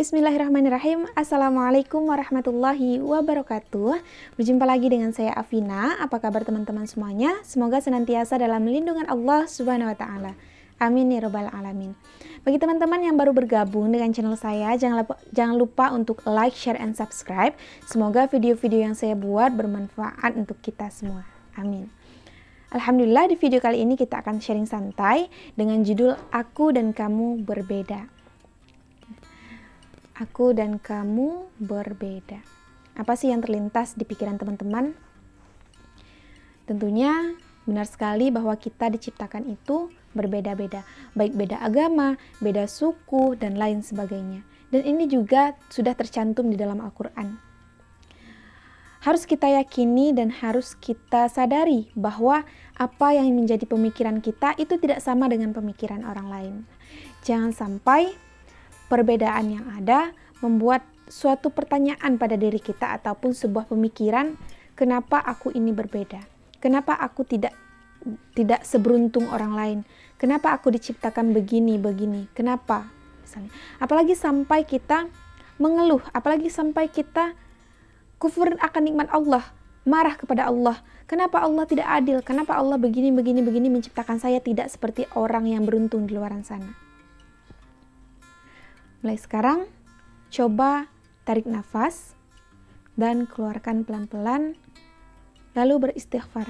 Bismillahirrahmanirrahim. Assalamualaikum warahmatullahi wabarakatuh. Berjumpa lagi dengan saya Afina. Apa kabar teman-teman semuanya? Semoga senantiasa dalam lindungan Allah Subhanahu wa taala. Amin ya rabbal alamin. Bagi teman-teman yang baru bergabung dengan channel saya, jangan lupa untuk like, share, and subscribe. Semoga video-video yang saya buat bermanfaat untuk kita semua. Amin. Alhamdulillah, di video kali ini kita akan sharing santai dengan judul Aku dan Kamu Berbeda. Aku dan kamu berbeda. Apa sih yang terlintas di pikiran teman-teman? Tentunya benar sekali bahwa kita diciptakan itu berbeda-beda, baik beda agama, beda suku, dan lain sebagainya. Dan ini juga sudah tercantum di dalam Al-Quran. Harus kita yakini dan harus kita sadari bahwa apa yang menjadi pemikiran kita itu tidak sama dengan pemikiran orang lain. Jangan sampai perbedaan yang ada membuat suatu pertanyaan pada diri kita ataupun sebuah pemikiran, kenapa aku ini berbeda? Kenapa aku tidak seberuntung orang lain? Kenapa aku diciptakan begini? Kenapa? Misalnya, apalagi sampai kita mengeluh, apalagi sampai kita kufur akan nikmat Allah, marah kepada Allah. Kenapa Allah tidak adil? Kenapa Allah begini menciptakan saya tidak seperti orang yang beruntung di luar sana? Mulai sekarang, coba tarik nafas dan keluarkan pelan-pelan, lalu beristighfar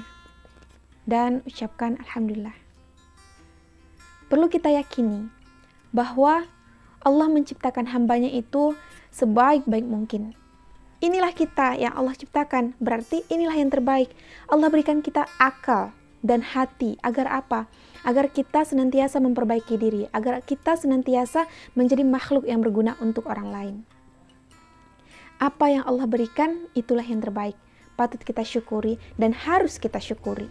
dan ucapkan Alhamdulillah. Perlu kita yakini bahwa Allah menciptakan hambanya itu sebaik-baik mungkin. Inilah kita yang Allah ciptakan, berarti inilah yang terbaik. Allah berikan kita akal dan hati, agar apa? Agar kita senantiasa memperbaiki diri, agar kita senantiasa menjadi makhluk yang berguna untuk orang lain. Apa yang Allah berikan, itulah yang terbaik. Patut kita syukuri dan harus kita syukuri.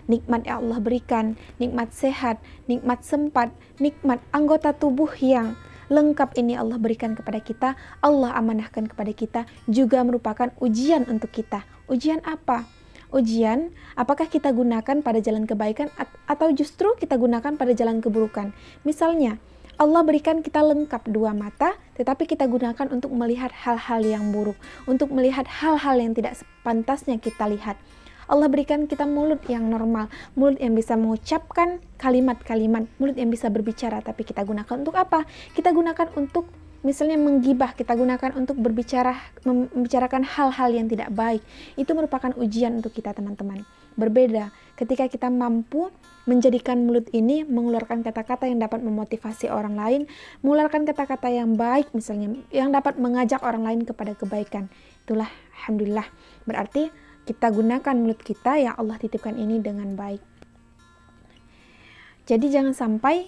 Nikmat yang Allah berikan, nikmat sehat, nikmat sempat, nikmat anggota tubuh yang lengkap ini Allah berikan kepada kita, Allah amanahkan kepada kita, juga merupakan ujian untuk kita. Ujian apa? Ujian, apakah kita gunakan pada jalan kebaikan atau justru kita gunakan pada jalan keburukan. Misalnya, Allah berikan kita lengkap dua mata, tetapi kita gunakan untuk melihat hal-hal yang buruk, untuk melihat hal-hal yang tidak sepantasnya kita lihat. Allah berikan kita mulut yang normal, mulut yang bisa mengucapkan kalimat-kalimat, mulut yang bisa berbicara, tapi kita gunakan untuk apa? Kita gunakan untuk misalnya menggibah, kita gunakan untuk membicarakan hal-hal yang tidak baik. Itu merupakan ujian untuk kita teman-teman. Berbeda ketika kita mampu menjadikan mulut ini mengeluarkan kata-kata yang dapat memotivasi orang lain, mengeluarkan kata-kata yang baik misalnya, yang dapat mengajak orang lain kepada kebaikan. Itulah Alhamdulillah. Berarti kita gunakan mulut kita yang Allah titipkan ini dengan baik. Jadi jangan sampai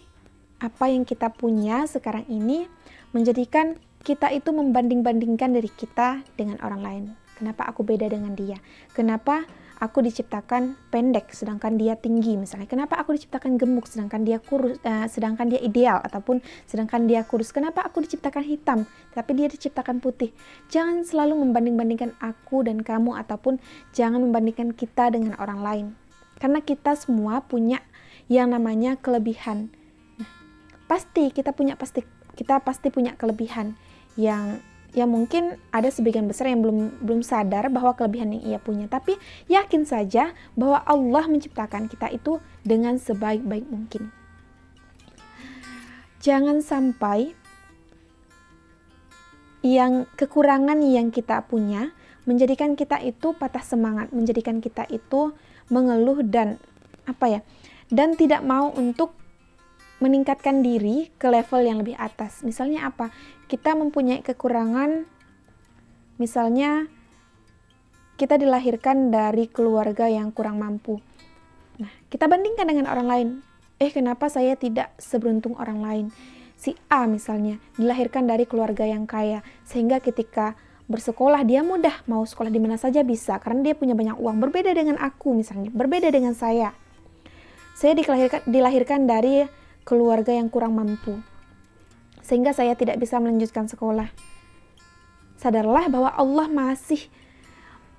apa yang kita punya sekarang ini menjadikan kita itu membanding-bandingkan diri kita dengan orang lain. Kenapa aku beda dengan dia? Kenapa aku diciptakan pendek sedangkan dia tinggi misalnya? Kenapa aku diciptakan gemuk sedangkan dia kurus, sedangkan dia ideal ataupun sedangkan dia kurus? Kenapa aku diciptakan hitam tapi dia diciptakan putih? Jangan selalu membanding-bandingkan aku dan kamu ataupun jangan membandingkan kita dengan orang lain. Karena kita semua punya yang namanya kelebihan. Pasti kita pasti punya kelebihan yang mungkin ada sebagian besar yang belum sadar bahwa kelebihan yang ia punya, tapi yakin saja bahwa Allah menciptakan kita itu dengan sebaik-baik mungkin. Jangan sampai yang kekurangan yang kita punya menjadikan kita itu patah semangat, menjadikan kita itu mengeluh dan dan tidak mau untuk meningkatkan diri ke level yang lebih atas. Misalnya apa? Kita mempunyai kekurangan, misalnya kita dilahirkan dari keluarga yang kurang mampu. Nah, kita bandingkan dengan orang lain. Kenapa saya tidak seberuntung orang lain? Si A misalnya dilahirkan dari keluarga yang kaya, sehingga ketika bersekolah dia mudah, mau sekolah di mana saja bisa karena dia punya banyak uang. Berbeda dengan aku misalnya, berbeda dengan saya. Saya dilahirkan dari keluarga yang kurang mampu, sehingga saya tidak bisa melanjutkan sekolah. Sadarlah bahwa Allah masih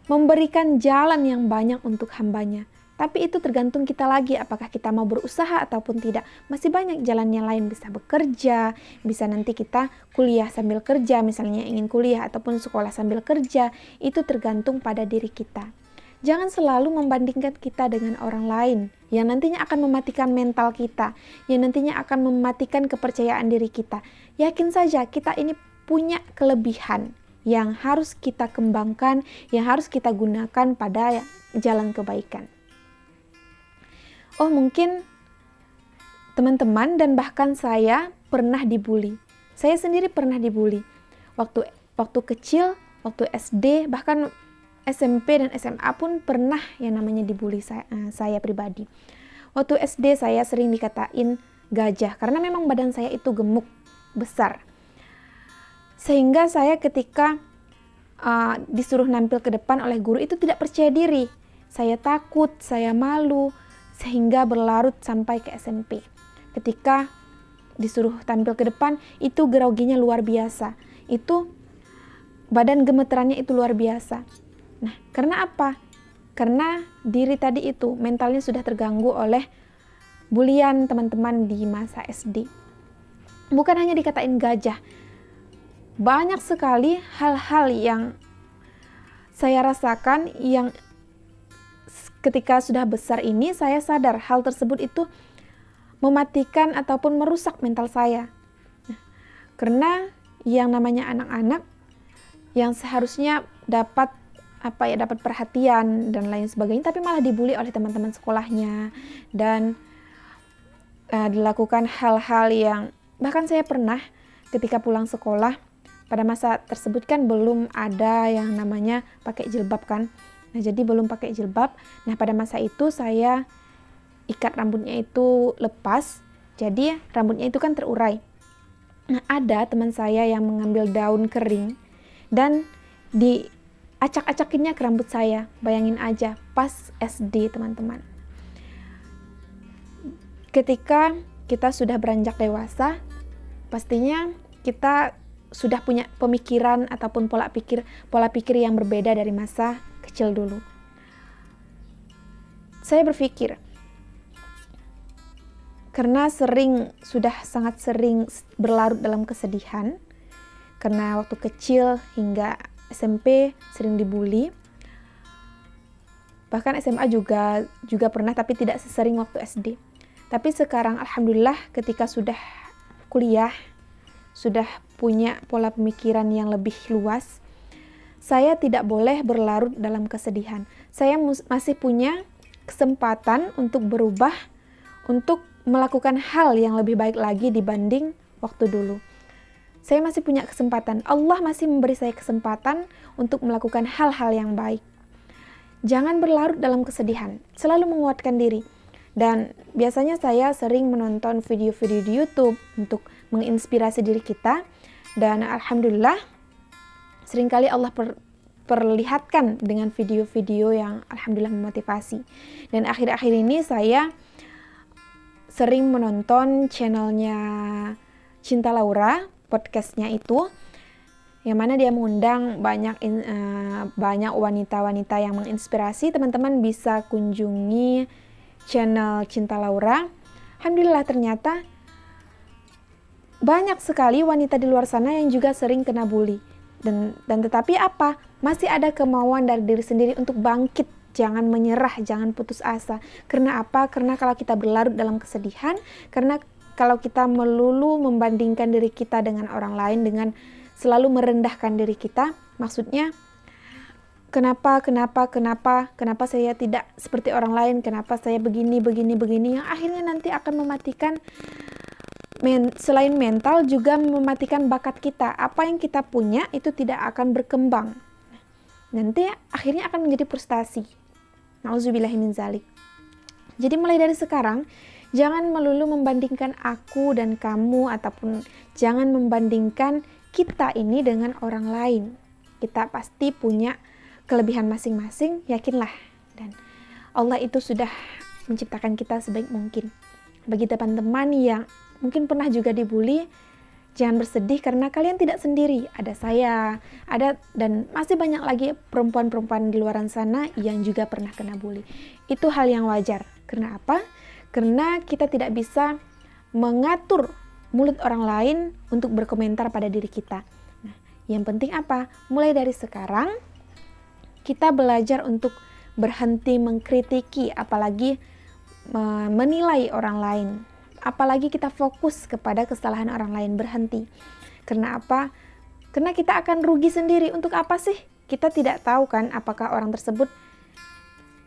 memberikan jalan yang banyak untuk hambanya. Tapi itu tergantung kita lagi, apakah kita mau berusaha ataupun tidak. Masih banyak jalan yang lain, bisa bekerja, bisa nanti kita kuliah sambil kerja, misalnya ingin kuliah ataupun sekolah sambil kerja. Itu tergantung pada diri kita. Jangan selalu membandingkan kita dengan orang lain yang nantinya akan mematikan mental kita, yang nantinya akan mematikan kepercayaan diri kita. Yakin saja kita ini punya kelebihan yang harus kita kembangkan, yang harus kita gunakan pada jalan kebaikan. Oh, mungkin teman-teman dan bahkan saya pernah dibully. Saya sendiri pernah dibully. Waktu kecil, waktu SD, bahkan SMP dan SMA pun pernah yang namanya dibully saya pribadi. Waktu SD saya sering dikatain gajah karena memang badan saya itu gemuk, besar. Sehingga saya ketika disuruh nampil ke depan oleh guru itu tidak percaya diri. Saya takut, saya malu, sehingga berlarut sampai ke SMP. Ketika disuruh tampil ke depan, itu groginya luar biasa. Itu badan gemeterannya itu luar biasa. Nah, karena apa? Karena diri tadi itu mentalnya sudah terganggu oleh bulian teman-teman di masa SD. Bukan hanya dikatain gajah, banyak sekali hal-hal yang saya rasakan yang ketika sudah besar ini saya sadar hal tersebut itu mematikan ataupun merusak mental saya. Karena yang namanya anak-anak yang seharusnya dapat perhatian dan lain sebagainya, tapi malah dibully oleh teman-teman sekolahnya dan dilakukan hal-hal yang bahkan saya pernah ketika pulang sekolah pada masa tersebut kan belum ada yang namanya pakai jilbab kan. Nah, jadi belum pakai jilbab. Nah, pada masa itu saya ikat rambutnya itu lepas, jadi rambutnya itu kan terurai. Nah, ada teman saya yang mengambil daun kering dan acak-acakinnya ke rambut saya. Bayangin aja, pas SD teman-teman. Ketika kita sudah beranjak dewasa, pastinya kita sudah punya pemikiran ataupun pola pikir yang berbeda dari masa kecil dulu. Saya berpikir, karena sudah sangat sering berlarut dalam kesedihan, karena waktu kecil hingga SMP sering dibully. Bahkan SMA juga pernah, tapi tidak sesering waktu SD. Tapi sekarang alhamdulillah ketika sudah kuliah, sudah punya pola pemikiran yang lebih luas, saya tidak boleh berlarut dalam kesedihan. Saya masih punya kesempatan untuk berubah, untuk melakukan hal yang lebih baik lagi dibanding waktu dulu. Saya masih punya kesempatan. Allah masih memberi saya kesempatan untuk melakukan hal-hal yang baik. Jangan berlarut dalam kesedihan. Selalu menguatkan diri. Dan biasanya saya sering menonton video-video di YouTube untuk menginspirasi diri kita. Dan alhamdulillah, seringkali Allah perlihatkan dengan video-video yang alhamdulillah memotivasi. Dan akhir-akhir ini saya sering menonton channelnya Cinta Laura, podcastnya itu, yang mana dia mengundang banyak wanita-wanita yang menginspirasi. Teman-teman bisa kunjungi channel Cinta Laura. Alhamdulillah ternyata banyak sekali wanita di luar sana yang juga sering kena bully. Dan tetapi apa? Masih ada kemauan dari diri sendiri untuk bangkit. Jangan menyerah, jangan putus asa. Karena apa? Karena kalau kita berlarut dalam kesedihan, karena kalau kita melulu membandingkan diri kita dengan orang lain, dengan selalu merendahkan diri kita, maksudnya kenapa saya tidak seperti orang lain, kenapa saya begini, yang akhirnya nanti akan mematikan selain mental juga mematikan bakat kita. Apa yang kita punya itu tidak akan berkembang. Nanti akhirnya akan menjadi frustasi. Nauzubillahi min zalik. Jadi mulai dari sekarang, jangan melulu membandingkan aku dan kamu, ataupun jangan membandingkan kita ini dengan orang lain. Kita pasti punya kelebihan masing-masing, yakinlah. Dan Allah itu sudah menciptakan kita sebaik mungkin. Bagi teman-teman yang mungkin pernah juga dibully, Jangan bersedih karena kalian tidak sendiri. Ada saya, dan masih banyak lagi perempuan-perempuan di luar sana yang juga pernah kena bully. Itu hal yang wajar. Karena apa? Karena kita tidak bisa mengatur mulut orang lain untuk berkomentar pada diri kita. Nah, yang penting apa? Mulai dari sekarang, kita belajar untuk berhenti mengkritiki, apalagi menilai orang lain. Apalagi kita fokus kepada kesalahan orang lain, berhenti. Karena apa? Karena kita akan rugi sendiri. Untuk apa sih? Kita tidak tahu kan apakah orang tersebut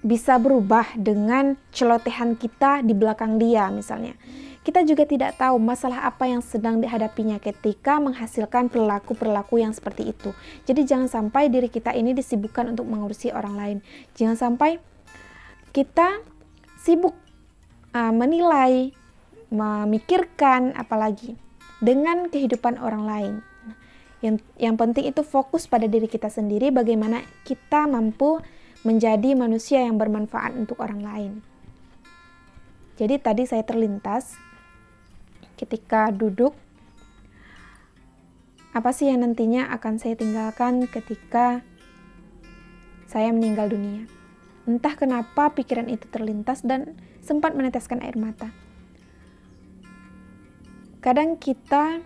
bisa berubah dengan celotehan kita di belakang dia misalnya. Kita juga tidak tahu masalah apa yang sedang dihadapinya ketika menghasilkan perilaku-perilaku yang seperti itu. Jadi jangan sampai diri kita ini disibukkan untuk mengurusi orang lain. Jangan sampai kita sibuk menilai, memikirkan apalagi dengan kehidupan orang lain. Yang penting itu fokus pada diri kita sendiri, bagaimana kita mampu menjadi manusia yang bermanfaat untuk orang lain. Jadi tadi saya terlintas ketika duduk, apa sih yang nantinya akan saya tinggalkan ketika saya meninggal dunia. Entah kenapa pikiran itu terlintas dan sempat meneteskan air mata. Kadang kita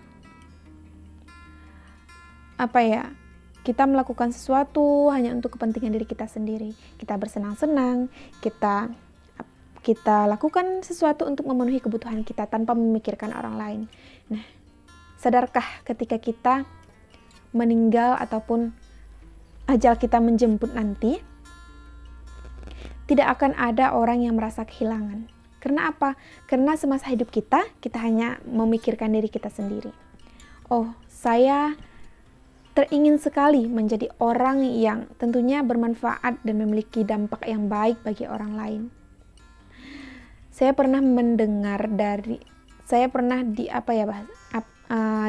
kita melakukan sesuatu hanya untuk kepentingan diri kita sendiri. Kita bersenang-senang, kita lakukan sesuatu untuk memenuhi kebutuhan kita tanpa memikirkan orang lain. Nah, sadarkah ketika kita meninggal ataupun ajal kita menjemput nanti, tidak akan ada orang yang merasa kehilangan. Karena apa? Karena semasa hidup kita hanya memikirkan diri kita sendiri. Oh, saya teringin sekali menjadi orang yang tentunya bermanfaat dan memiliki dampak yang baik bagi orang lain. Saya pernah mendengar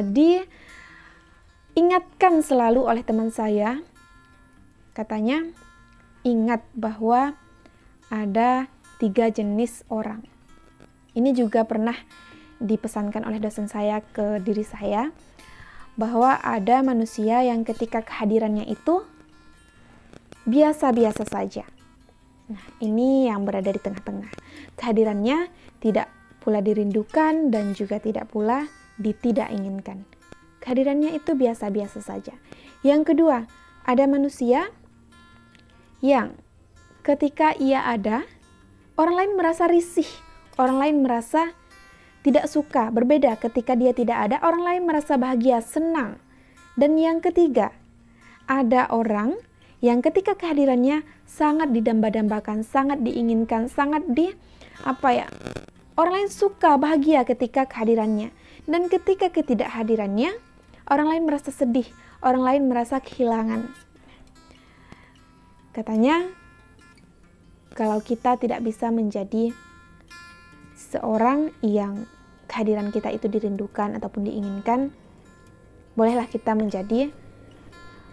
diingatkan selalu oleh teman saya, katanya, ingat bahwa ada 3 jenis orang. Ini juga pernah dipesankan oleh dosen saya ke diri saya, bahwa ada manusia yang ketika kehadirannya itu biasa-biasa saja. Nah, ini yang berada di tengah-tengah. Kehadirannya tidak pula dirindukan dan juga tidak pula tidak inginkan. Kehadirannya itu biasa-biasa saja. Yang kedua, ada manusia yang ketika ia ada, orang lain merasa risih, orang lain merasa tidak suka. Berbeda ketika dia tidak ada, orang lain merasa bahagia, senang. Dan yang ketiga, ada orang yang ketika kehadirannya sangat didamba-dambakan, sangat diinginkan, orang lain suka, bahagia ketika kehadirannya. Dan ketika ketidakhadirannya, orang lain merasa sedih, orang lain merasa kehilangan. Katanya, kalau kita tidak bisa menjadi seorang yang kehadiran kita itu dirindukan ataupun diinginkan, bolehlah kita menjadi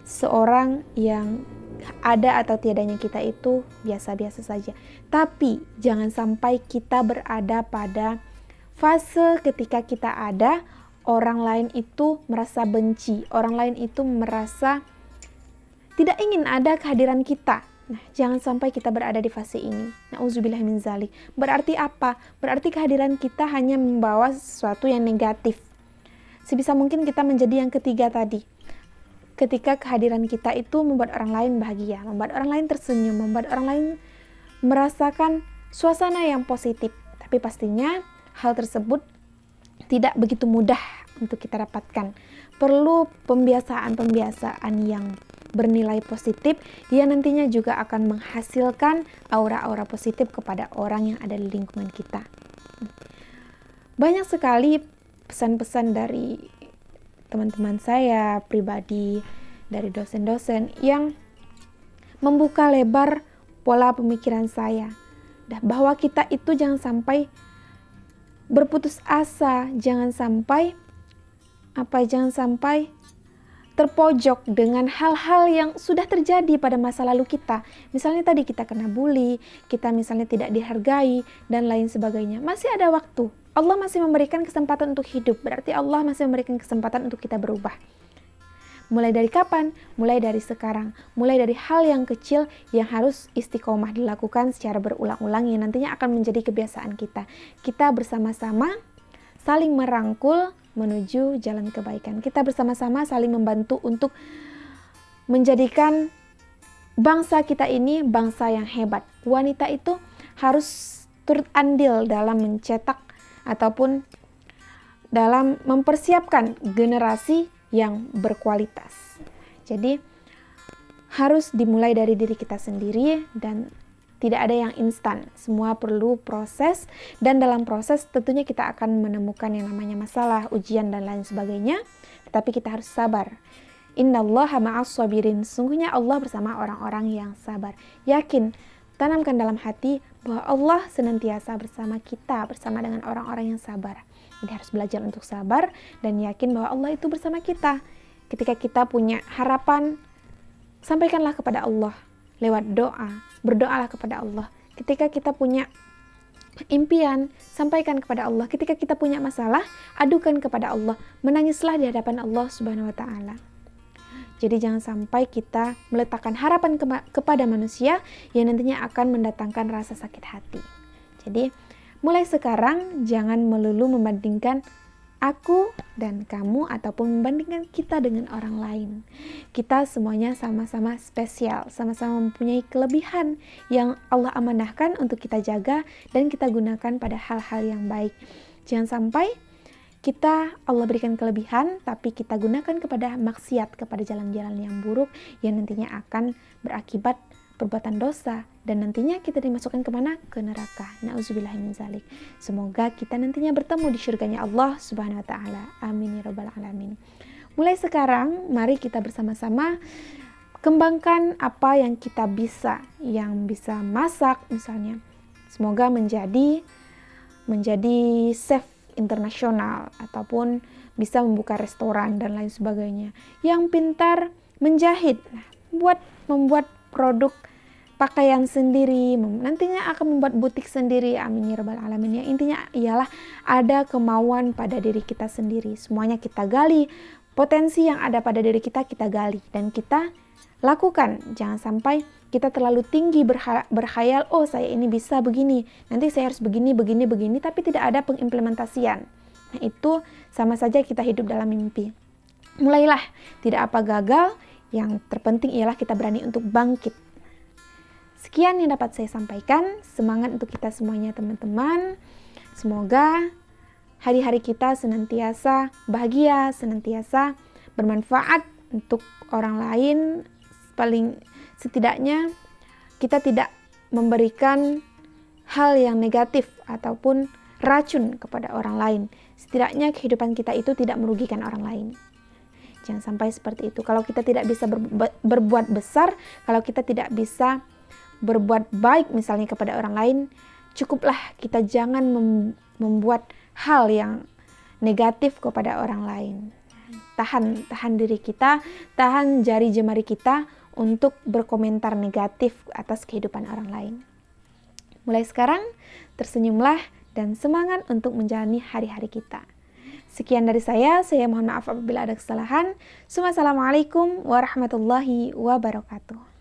seorang yang ada atau tiadanya kita itu biasa-biasa saja. Tapi jangan sampai kita berada pada fase ketika kita ada, orang lain itu merasa benci, orang lain itu merasa tidak ingin ada kehadiran kita. Nah, jangan sampai kita berada di fase ini. Nauzubillah min zalik. Berarti apa? Berarti kehadiran kita hanya membawa sesuatu yang negatif. Sebisa mungkin kita menjadi yang ketiga tadi. Ketika kehadiran kita itu membuat orang lain bahagia, membuat orang lain tersenyum, membuat orang lain merasakan suasana yang positif. Tapi pastinya hal tersebut tidak begitu mudah untuk kita dapatkan. Perlu pembiasaan-pembiasaan yang bernilai positif, dia nantinya juga akan menghasilkan aura-aura positif kepada orang yang ada di lingkungan kita. Banyak sekali pesan-pesan dari teman-teman saya pribadi, dari dosen-dosen yang membuka lebar pola pemikiran saya. Bahwa kita itu jangan sampai berputus asa, jangan sampai terpojok dengan hal-hal yang sudah terjadi pada masa lalu kita. Misalnya tadi kita kena bully, kita misalnya tidak dihargai, dan lain sebagainya. Masih ada waktu. Allah masih memberikan kesempatan untuk hidup, berarti Allah masih memberikan kesempatan untuk kita berubah. Mulai dari kapan? Mulai dari sekarang. Mulai dari hal yang kecil yang harus istiqomah dilakukan secara berulang-ulang yang nantinya akan menjadi kebiasaan kita. Kita bersama-sama saling merangkul menuju jalan kebaikan. Kita bersama-sama saling membantu untuk menjadikan bangsa kita ini bangsa yang hebat. Wanita itu harus turut andil dalam mencetak ataupun dalam mempersiapkan generasi yang berkualitas. Jadi harus dimulai dari diri kita sendiri dan tidak ada yang instan. Semua perlu proses dan dalam proses tentunya kita akan menemukan yang namanya masalah, ujian dan lain sebagainya. Tetapi kita harus sabar. Innallaha ma'as sabirin. Sungguhnya Allah bersama orang-orang yang sabar. Yakin, tanamkan dalam hati bahwa Allah senantiasa bersama kita, bersama dengan orang-orang yang sabar. Jadi harus belajar untuk sabar dan yakin bahwa Allah itu bersama kita. Ketika kita punya harapan, sampaikanlah kepada Allah lewat doa. Berdoalah kepada Allah. Ketika kita punya impian, sampaikan kepada Allah. Ketika kita punya masalah, adukan kepada Allah. Menangislah di hadapan Allah Subhanahu wa taala. Jadi jangan sampai kita meletakkan harapan kepada manusia yang nantinya akan mendatangkan rasa sakit hati. Jadi mulai sekarang jangan melulu membandingkan aku dan kamu ataupun membandingkan kita dengan orang lain. Kita semuanya sama-sama spesial, sama-sama mempunyai kelebihan yang Allah amanahkan untuk kita jaga dan kita gunakan pada hal-hal yang baik. Jangan sampai Allah berikan kelebihan tapi kita gunakan kepada maksiat, kepada jalan-jalan yang buruk yang nantinya akan berakibat perbuatan dosa dan nantinya kita dimasukkan kemana? Ke neraka. Na'udzubillahi min zalik. Semoga kita nantinya bertemu di syurganya Allah Subhanahu wa taala. Amin ya rabbal alamin. Mulai sekarang mari kita bersama-sama kembangkan apa yang kita bisa, yang bisa masak misalnya. Semoga menjadi chef internasional ataupun bisa membuka restoran dan lain sebagainya. Yang pintar menjahit, membuat produk pakaian sendiri, nantinya akan membuat butik sendiri. Amin ya rabbal alamin. Yang intinya ialah ada kemauan pada diri kita sendiri. Semuanya kita gali, potensi yang ada pada diri kita gali dan kita lakukan. Jangan sampai kita terlalu tinggi berkhayal, oh saya ini bisa begini, nanti saya harus begini, tapi tidak ada pengimplementasian. Nah itu sama saja kita hidup dalam mimpi. Mulailah, tidak apa gagal, yang terpenting ialah kita berani untuk bangkit. Sekian yang dapat saya sampaikan, semangat untuk kita semuanya teman-teman. Semoga hari-hari kita senantiasa bahagia, senantiasa bermanfaat untuk orang lain. Paling setidaknya kita tidak memberikan hal yang negatif ataupun racun kepada orang lain. Setidaknya kehidupan kita itu tidak merugikan orang lain. Jangan sampai seperti itu. Kalau kita tidak bisa berbuat besar, kalau kita tidak bisa berbuat baik misalnya kepada orang lain, cukuplah kita jangan membuat hal yang negatif kepada orang lain. Tahan diri kita, tahan jari jemari kita untuk berkomentar negatif atas kehidupan orang lain. Mulai sekarang, tersenyumlah dan semangat untuk menjalani hari-hari kita. Sekian dari saya mohon maaf apabila ada kesalahan. Assalamualaikum warahmatullahi wabarakatuh.